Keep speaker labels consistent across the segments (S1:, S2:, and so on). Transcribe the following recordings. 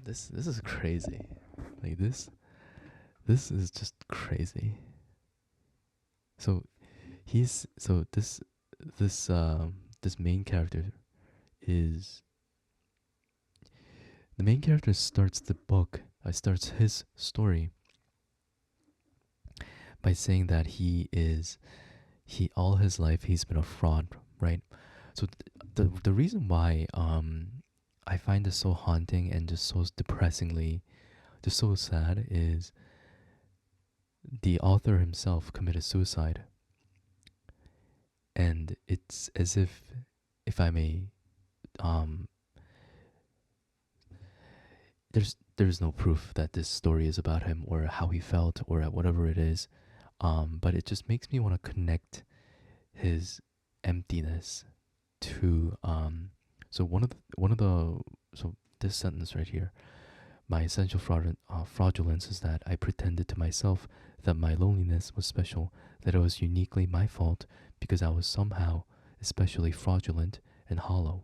S1: this is crazy. Like this is just crazy. So this main character is the main character starts the book. Starts his story by saying that he all his life he's been a fraud, right? So the reason why I find this so haunting and just so depressingly just so sad is the author himself committed suicide, and it's as if I may, um, there's no proof that this story is about him or how he felt or whatever it is, but it just makes me want to connect his emptiness to so one of the so this sentence right here. My essential fraudulence is that I pretended to myself that my loneliness was special, that it was uniquely my fault because I was somehow especially fraudulent and hollow.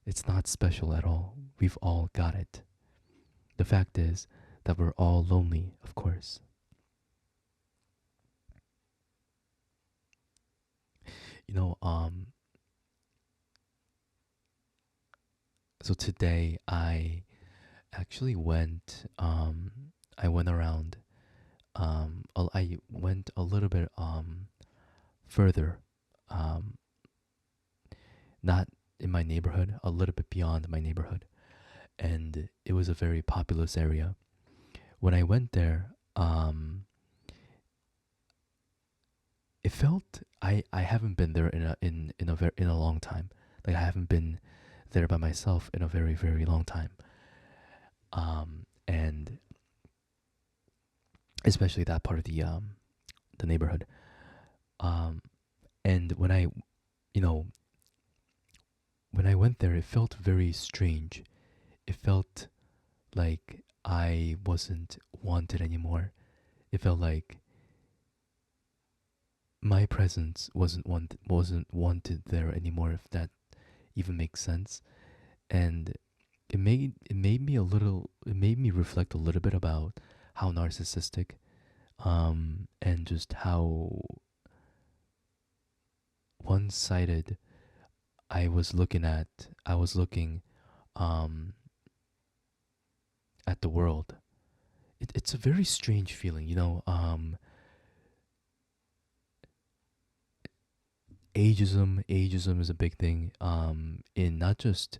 S1: It's not special at all. We've all got it. The fact is that we're all lonely, of course. You know, so today actually I went around, I went a little bit further, um, not in my neighborhood, a little bit beyond my neighborhood, and it was a very populous area. When I went there, it felt I haven't been there in a long time. Like I haven't been there by myself in a very long time. And especially that part of the neighborhood. Um, and you know, when I went there, it felt very strange. It felt like I wasn't wanted anymore. It felt like my presence wasn't wanted there anymore. If that even makes sense. And it made me reflect a little bit about how narcissistic and just how one-sided I was looking um at the world. It's a very strange feeling, you know. Ageism is a big thing in not just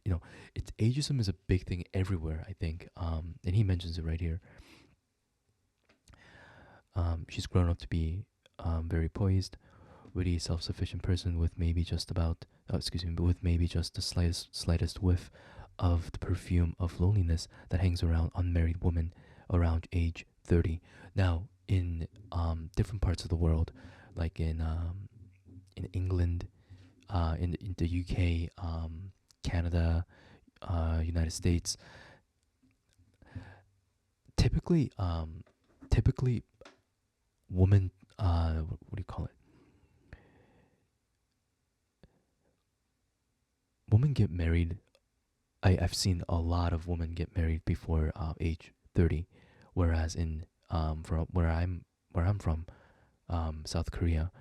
S1: you know, it's ageism is a big thing everywhere, I think. And he mentions it right here. She's grown up to be very poised, witty, self-sufficient person with maybe just about excuse me, with maybe just the slightest whiff of the perfume of loneliness that hangs around unmarried women around age 30. Now, in different parts of the world, like in England, in the UK, Canada, United States, typically typically women what do you call it? Women get married. I've seen a lot of women get married before age 30, whereas in from where I'm from, South Korea,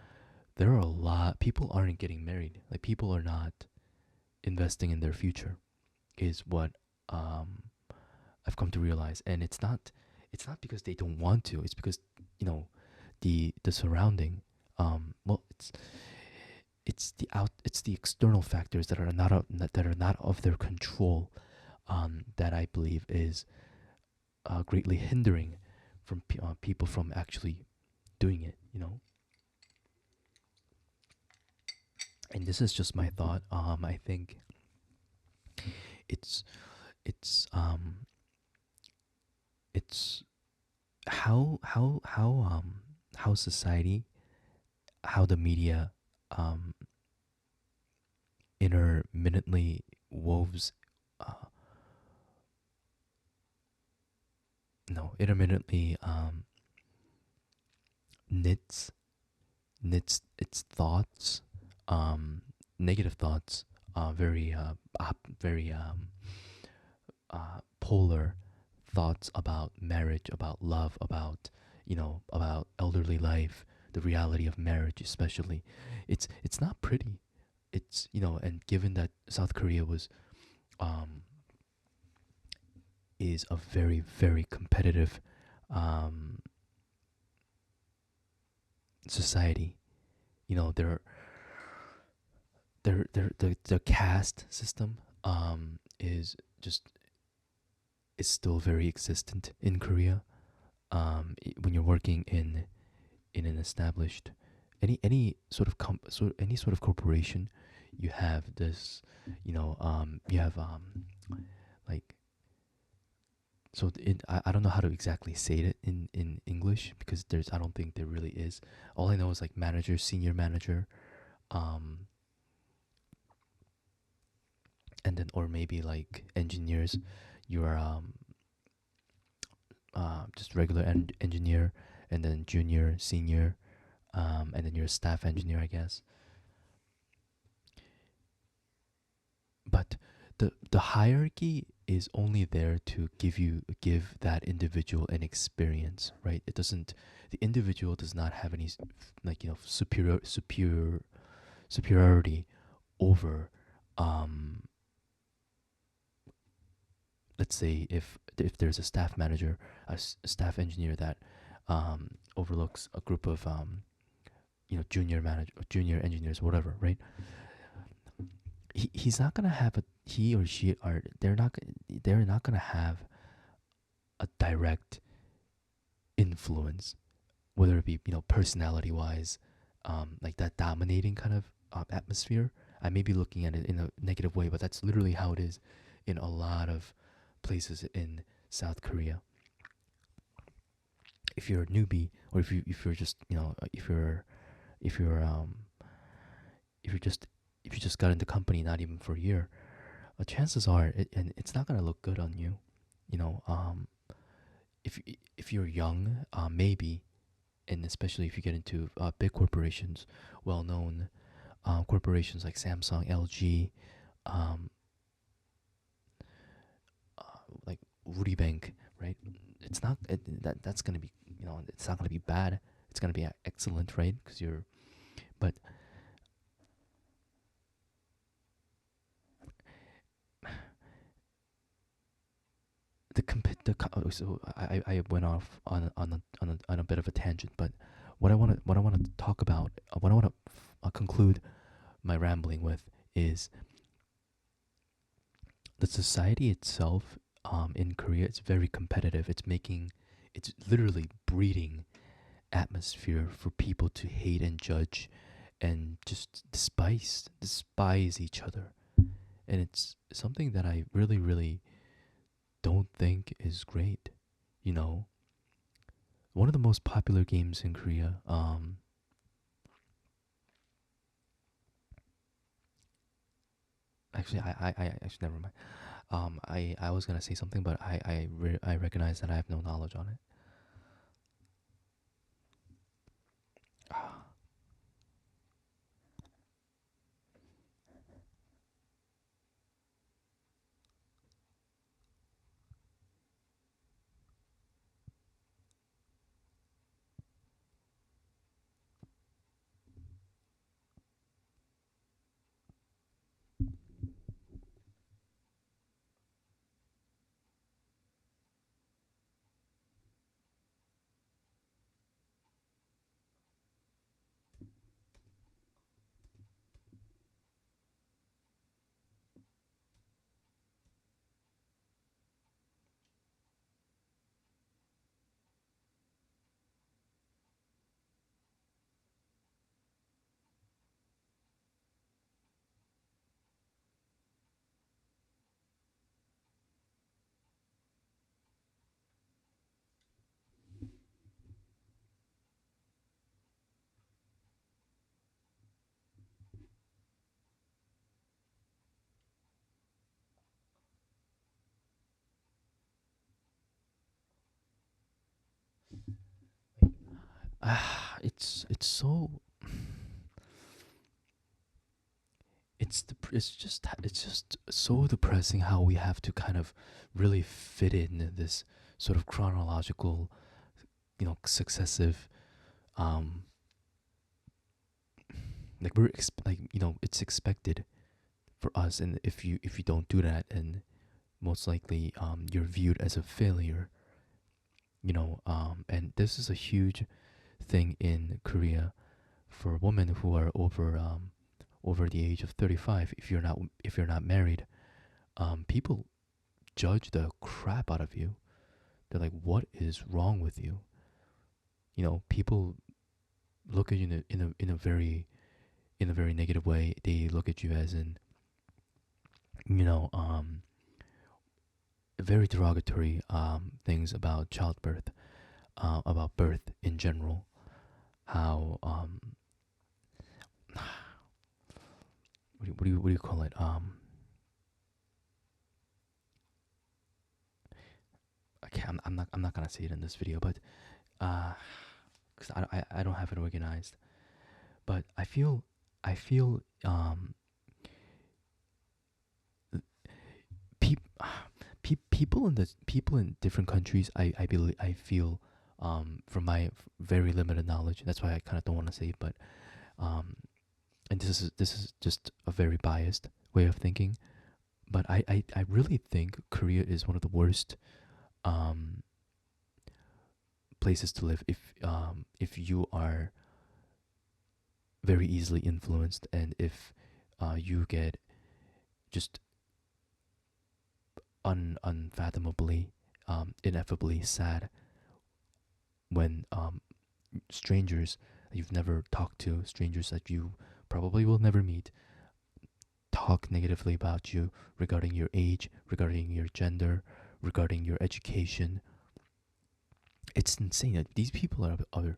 S1: there are a lot people aren't getting married. Like people are not investing in their future, is what um I've come to realize. And it's not because they don't want to. It's because you know the surrounding. Well, it's the external factors that are that are not of their control. That I believe is greatly hindering from people from actually doing it. You know, and this is just my thought. I think it's it's um it's how society, how the media um intermittently woves uh no intermittently knits its thoughts, um negative thoughts very polar thoughts about marriage, about love, about about elderly life, the reality of marriage, especially. It's not pretty. It's and given that South Korea was um, is a very very competitive um, society. The caste system is just is still very existent in Korea. When you're working in an established any sort of any sort of corporation, you have this, you have like I don't know how to exactly say it in English because I don't think there really is. All I know is like manager, senior manager, um, and then or maybe like engineers. You are just regular engineer, and then junior, senior, and then you're a staff engineer, I guess. But the hierarchy is only there to give that individual an experience, right? It doesn't. The individual does not have any superiority over um let's say if there's a staff manager, a staff engineer that overlooks a group of junior manager, junior engineers, whatever, right? He's not gonna have a he or she are they're not gonna have a direct influence, whether it be personality wise, like that dominating kind of atmosphere. I may be looking at it in a negative way, but that's literally how it is in a lot of places in South Korea. If you're a newbie, or if you're just if you're if you're just if you just got into company not even for a year, chances are and it's not gonna look good on you. You know, if you're young, maybe, and especially if you get into big corporations, well-known corporations like Samsung, LG, um, like Woody Bank, right? It's not that's gonna be it's not gonna be bad. It's gonna be excellent, right? Because you're but so I went off on a bit of a tangent, but what I want to talk about, what I want to conclude my rambling with is the society itself in Korea. It's very competitive. It's literally breeding atmosphere for people to hate and judge and just despise each other. And it's something that I really really don't think is great. You know, one of the most popular games in Korea. Actually, I actually never mind. I was gonna say something, but I recognize that I have no knowledge on it. it's so it's just so depressing how we have to kind of really fit in this sort of chronological, successive, um like like, it's expected for us, and if you don't do that, and most likely you're viewed as a failure, and this is a huge thing in Korea for women who are over the age of 35. If you're not married, people judge the crap out of you. They're like, what is wrong with you? People look at you in a very negative way. They look at you as in, you know very derogatory things about childbirth, about birth in general. How what do you call it? Okay, I'm not gonna say it in this video, but because I don't have it organized. But I feel peop, people in different countries. I feel, from my very limited knowledge. That's why I kind of don't want to say it, but um, and this is just a very biased way of thinking. But I really think Korea is one of the worst um places to live if you are very easily influenced, and if you get just unfathomably, ineffably sad when strangers that you've never talked to, strangers that you probably will never meet, talk negatively about you regarding your age, regarding your gender, regarding your education. It's insane. These people are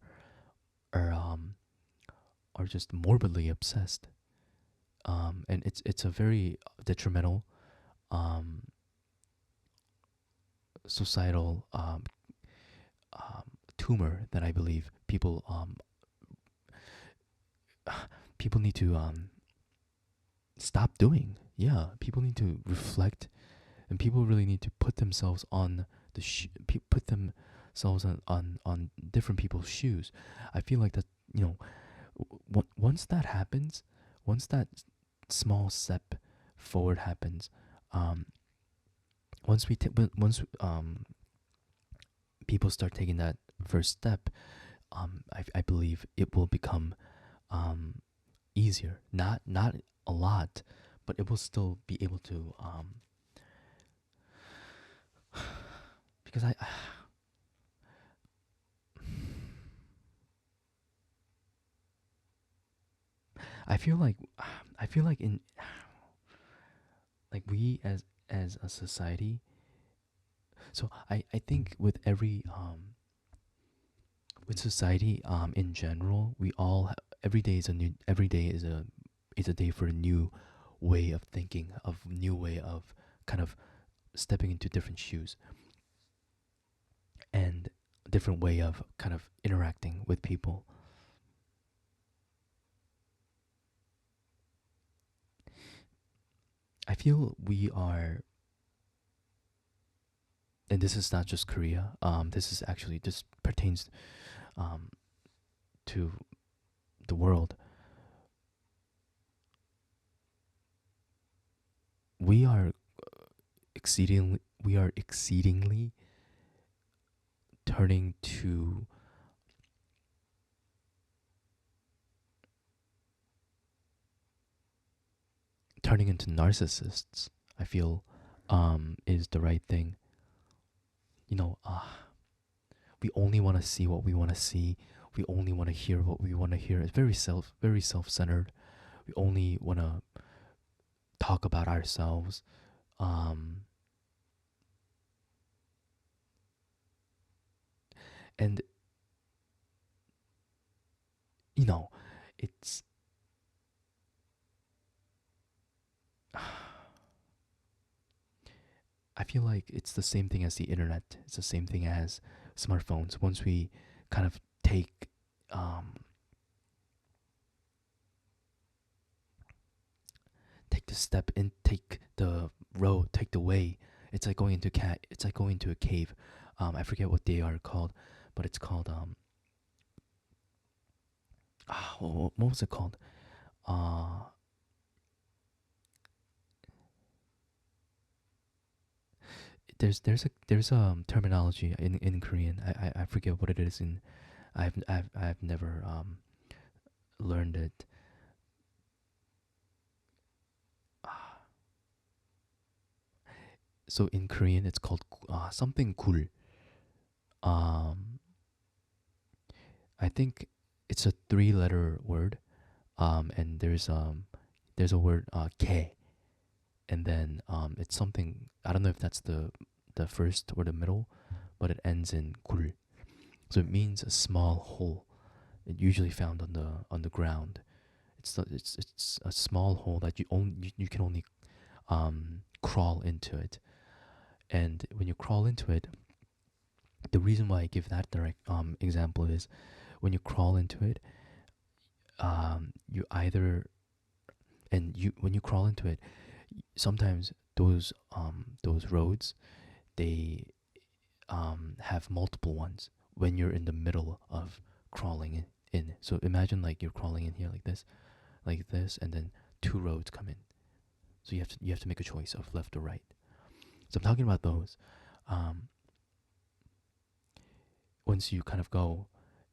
S1: are just morbidly obsessed, and it's a very detrimental um, societal tumor that I believe people need to stop doing. Yeah, people need to reflect, and people really need to put themselves on put themselves on different people's shoes. I feel like that, once that happens, once that small step forward happens, um, once people start taking that first step, I believe it will become um, easier. Not a lot, but it will still be able to, because I feel like in like we as a society. So I think with society in general, we all every day is a day for a new way of thinking, of new way of kind of stepping into different shoes, and a different way of kind of interacting with people. I feel we are, and this is not just Korea. This is actually this pertains um, to the world. We are exceedingly turning to turning into narcissists. I feel is the right thing. You know, we only want to see what we want to see. We only want to hear what we want to hear. It's very self-centered. We only want to talk about ourselves. Um, and you know, it's I feel like it's the same thing as the internet. It's the same thing as smartphones. Once we kind of um, take the step and take the road, take the way. It's like going into it's like going into a cave. I forget what they are called, but it's called what was it called? Uh, there's terminology in Korean. I forget what it is in. I've never learned it. So in Korean, it's called something 굴. Um, I think it's a three-letter word. And there's a word 개, and then it's something, I don't know if that's the first or the middle, but it ends in 굴. So it means a small hole. It usually found on the ground. It's a small hole that you can only crawl into it. And when you crawl into it, the reason why I give that direct example is when you crawl into it, you either and you when you crawl into it, sometimes those roads, they have multiple ones when you're in the middle of crawling in. So imagine like you're crawling in here like this, and then two roads come in. So you have to make a choice of left or right. So I'm talking about those. Um, Once you kind of go,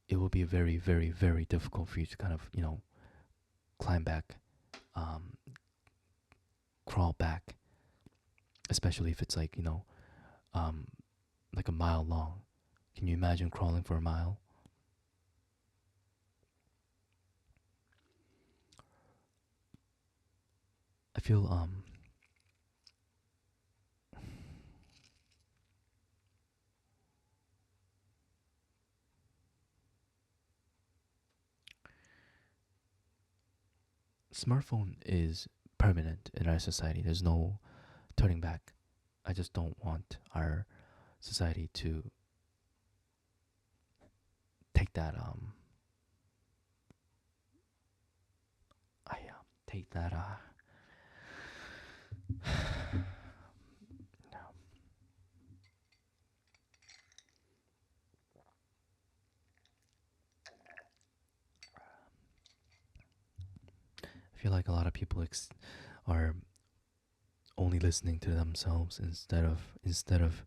S1: it will be very, very, very difficult for you to kind of climb back, um, crawl back, especially if it's like um, like a mile long. Can you imagine crawling for a mile? I feel smartphone is permanent in our society. There's no turning back. I just don't want our society to take that I take that I feel like a lot of people are only listening to themselves instead of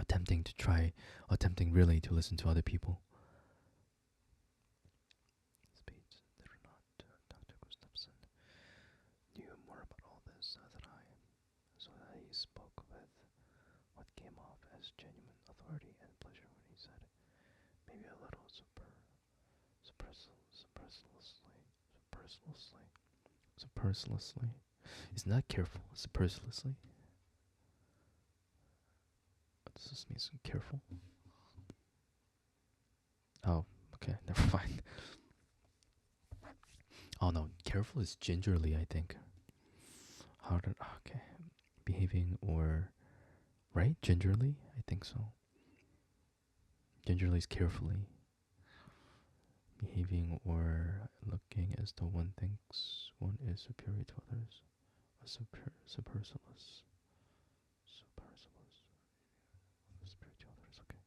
S1: attempting really to listen to other people. Speech that are not Dr. Gustafsson knew more about all this than I, so that he spoke with what came off as genuine authority and pleasure when he said, maybe a little superciliously. Isn't that careful? Superciliously? What does this mean? Careful? Oh, okay, never mind. Oh no, careful is gingerly, I think. How did okay. Behaving or right? Gingerly? I think so. Gingerly is carefully. Behaving or looking as though one thinks one is superior to others. A supercilous. Supercilous. Superior to others, okay.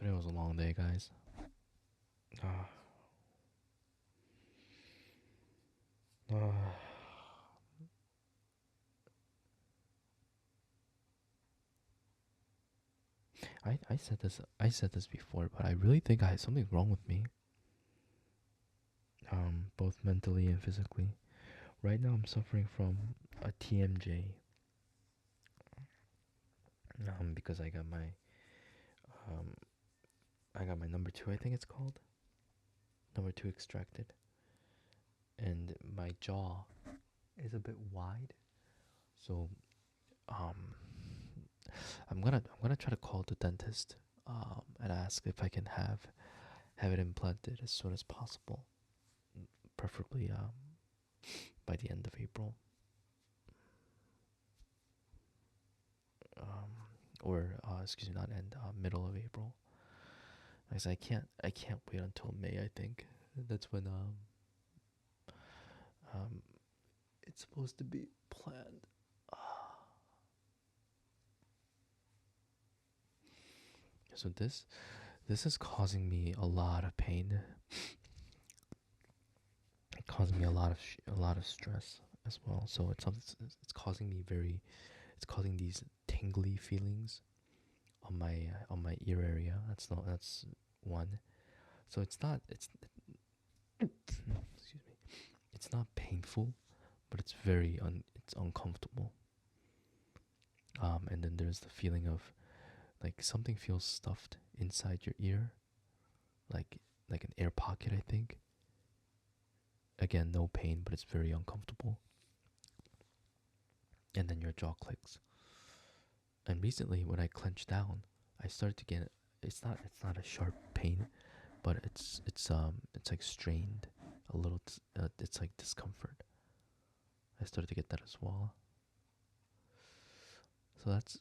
S1: Today was a long day, guys. Ah, ah. I said this before, but I really think I have something wrong with me. Both mentally and physically. Right now, I'm suffering from a TMJ. Because um, I got my number two. I think it's called number two extracted, and my jaw is a bit wide. So, um, I'm gonna try to call the dentist, and ask if I can have it implanted as soon as possible, preferably by the end of April, um, or excuse me, not end, middle of April. Because I can't wait until May. I think that's when um it's supposed to be planned. So this is causing me a lot of pain, causing me a lot of stress as well. So it's causing me it's causing these tingly feelings on my ear area. That's one. So excuse me, it's not painful, but it's uncomfortable. And then there's the feeling of like something feels stuffed inside your ear, like an air pocket, I think. Again, no pain, but it's very uncomfortable. And then your jaw clicks. And recently, when I clench down, I started to get, it's not a sharp pain, but it's like strained a little. It's like discomfort. I started to get that as well. So that's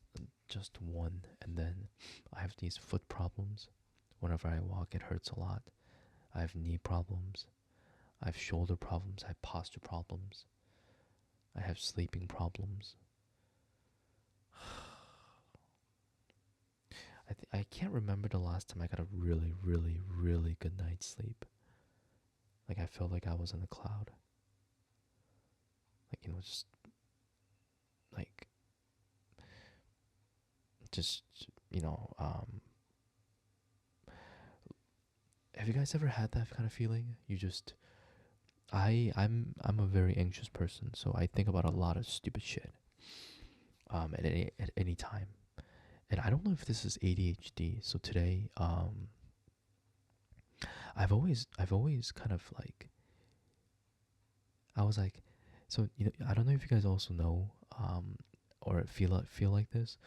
S1: just one. And then I have these foot problems. Whenever I walk, it hurts a lot. I have knee problems. I have shoulder problems. I have posture problems. I have sleeping problems. I can't remember the last time I got a really, really, really good night's sleep. Like I felt like I was in a cloud. Like just like just you know. Have you guys ever had that kind of feeling? I'm a very anxious person, so I think about a lot of stupid shit. At any time, and I don't know if this is ADHD. So today, I've always kind of like I was like, so I don't know if you guys also know, or feel like this,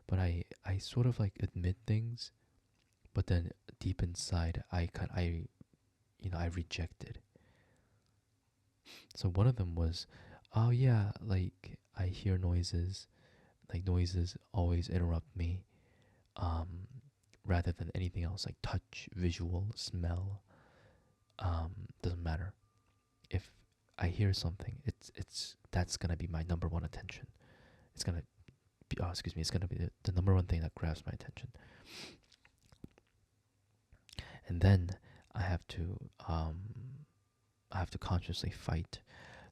S1: but I sort of like admit things, but then deep inside I reject it. So one of them was, oh yeah, like I hear noises, like noises always interrupt me, um, rather than anything else, like touch, visual, smell, doesn't matter. If I hear something, it's that's gonna be my number one attention. It's gonna excuse me, it's gonna be the number one thing that grabs my attention. And then I have to um, I have to consciously fight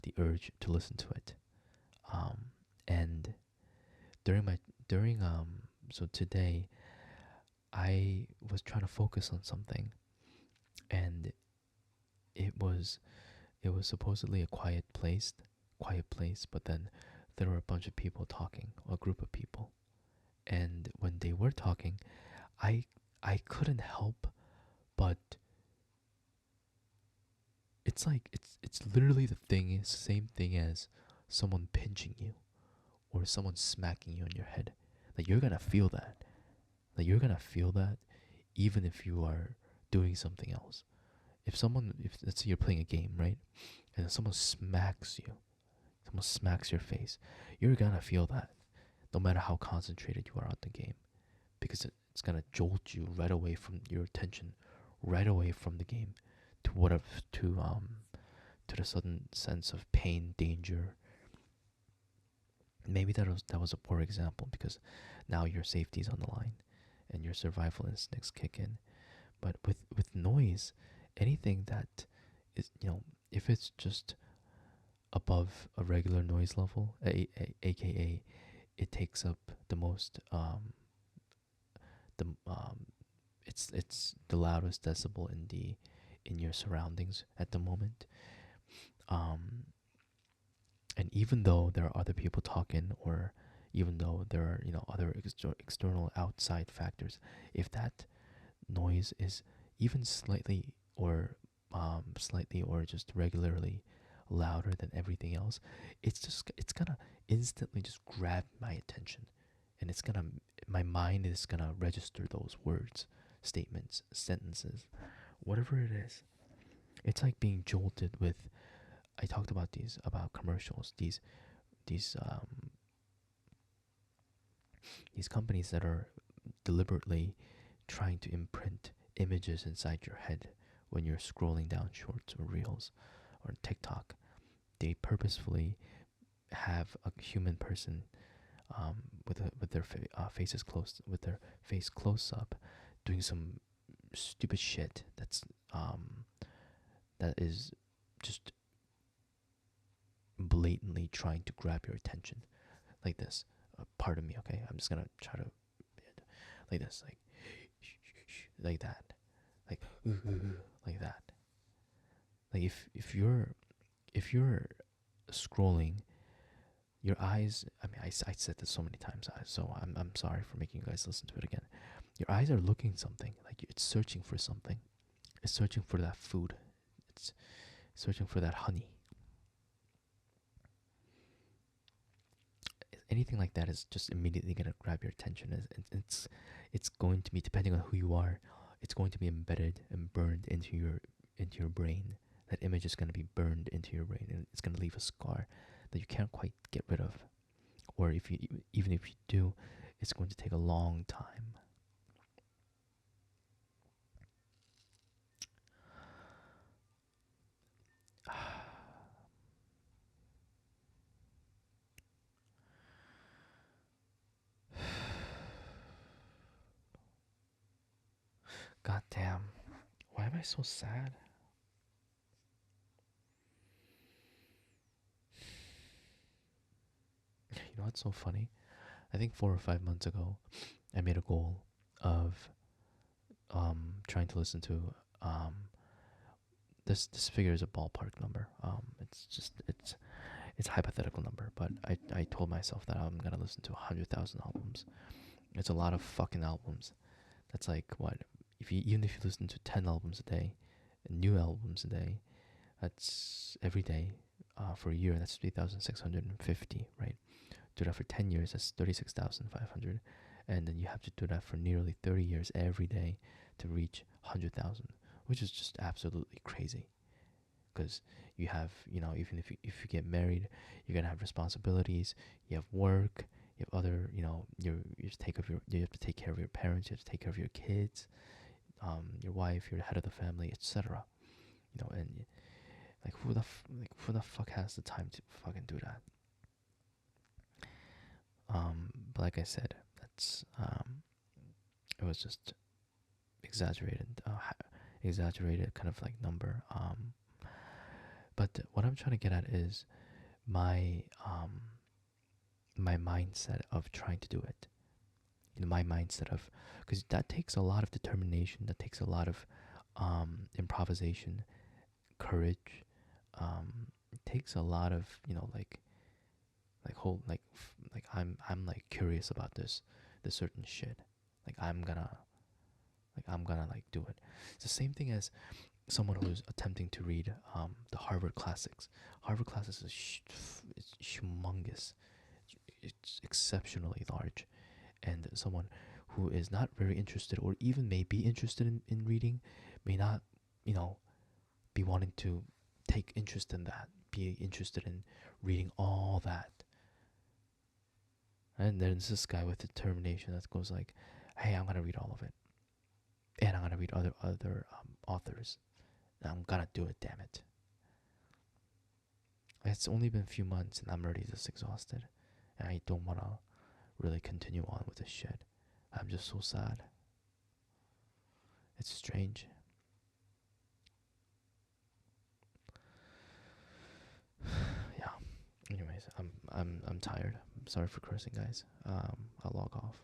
S1: the urge to listen to it. And during my during so today I was trying to focus on something, and it was it was supposedly a quiet place, but then there were a bunch of people talking, a group of people. And when they were talking, I I couldn't help but it's like it's literally same thing as someone pinching you or someone smacking you on your head. Like you're gonna feel that. Like you're gonna feel that even if you are doing something else. If let's say you're playing a game, right? And someone smacks your face, you're gonna feel that no matter how concentrated you are on the game, because it's gonna jolt you right away from your attention, right away from the game to whatever to the sudden sense of pain, danger. Maybe that was a poor example because now your safety's on the line, and your survival instincts kick in. But with noise, anything that is, if it's just above a regular noise level, aka it takes up the most the it's the loudest decibel in your surroundings at the moment. Um, and even though there are other people talking, or even though there are other external outside factors, if that noise is even slightly or just regularly louder than everything else, it's gonna instantly just grab my attention, and my mind is gonna register those words, statements, sentences, whatever it is. It's like being jolted with. I talked about about commercials, these these companies that are deliberately trying to imprint images inside your head when you're scrolling down shorts or reels or TikTok. They purposefully have a human person with their faces close, with their face close up, doing some stupid shit that is just blatantly trying to grab your attention, like this. Pardon me, okay? I'm just gonna try to like this, like that, like like that. Like if you're scrolling, your eyes. I mean, I said this so many times, so I'm sorry for making you guys listen to it again. Your eyes are looking something, like it's searching for something. It's searching for that food. It's searching for that honey. Anything like that is just immediately gonna grab your attention. It's going to be, depending on who you are, it's going to be embedded and burned into your brain. That image is gonna be burned into your brain, and it's gonna leave a scar that you can't quite get rid of. Or even if you do, it's going to take a long time. God damn. Why am I so sad? You know what's so funny? I think 4 or 5 months ago, I made a goal of trying to listen to this figure is a ballpark number. It's a hypothetical number, but I told myself that I'm gonna listen to 100,000 albums. It's a lot of fucking albums. That's like what, if you even if you listen to 10 albums a day, new albums a day, that's every day. For a year, that's 3,650, right? Do that for 10 years, that's 36,500, and then you have to do that for nearly 30 years every day to reach 100,000, which is just absolutely crazy. Because you have, even if you get married, you're gonna have responsibilities. You have work. You have other, you have to take care of your parents. You have to take care of your kids, your wife, your head of the family, etc. And like who the fuck has the time to fucking do that? But like I said, it was just exaggerated kind of like number. But what I'm trying to get at is my my mindset of trying to do it. My mindset of, because that takes a lot of determination. That takes a lot of improvisation, courage. It takes a lot of I'm like curious about this certain shit. Like I'm gonna like do it. It's the same thing as someone who's attempting to read the Harvard Classics. Harvard Classics is it's humongous. It's exceptionally large, and someone who is not very interested, or even may be interested in reading, may not, be wanting to take interest in that, be interested in reading all that. And there's this guy with determination that goes like, "Hey, I'm gonna read all of it, and I'm gonna read other authors. And I'm gonna do it, damn it." It's only been a few months, and I'm already just exhausted, and I don't wanna really continue on with this shit. I'm just so sad. It's strange. Yeah. Anyways, I'm tired. I'm sorry for cursing, guys. I'll log off.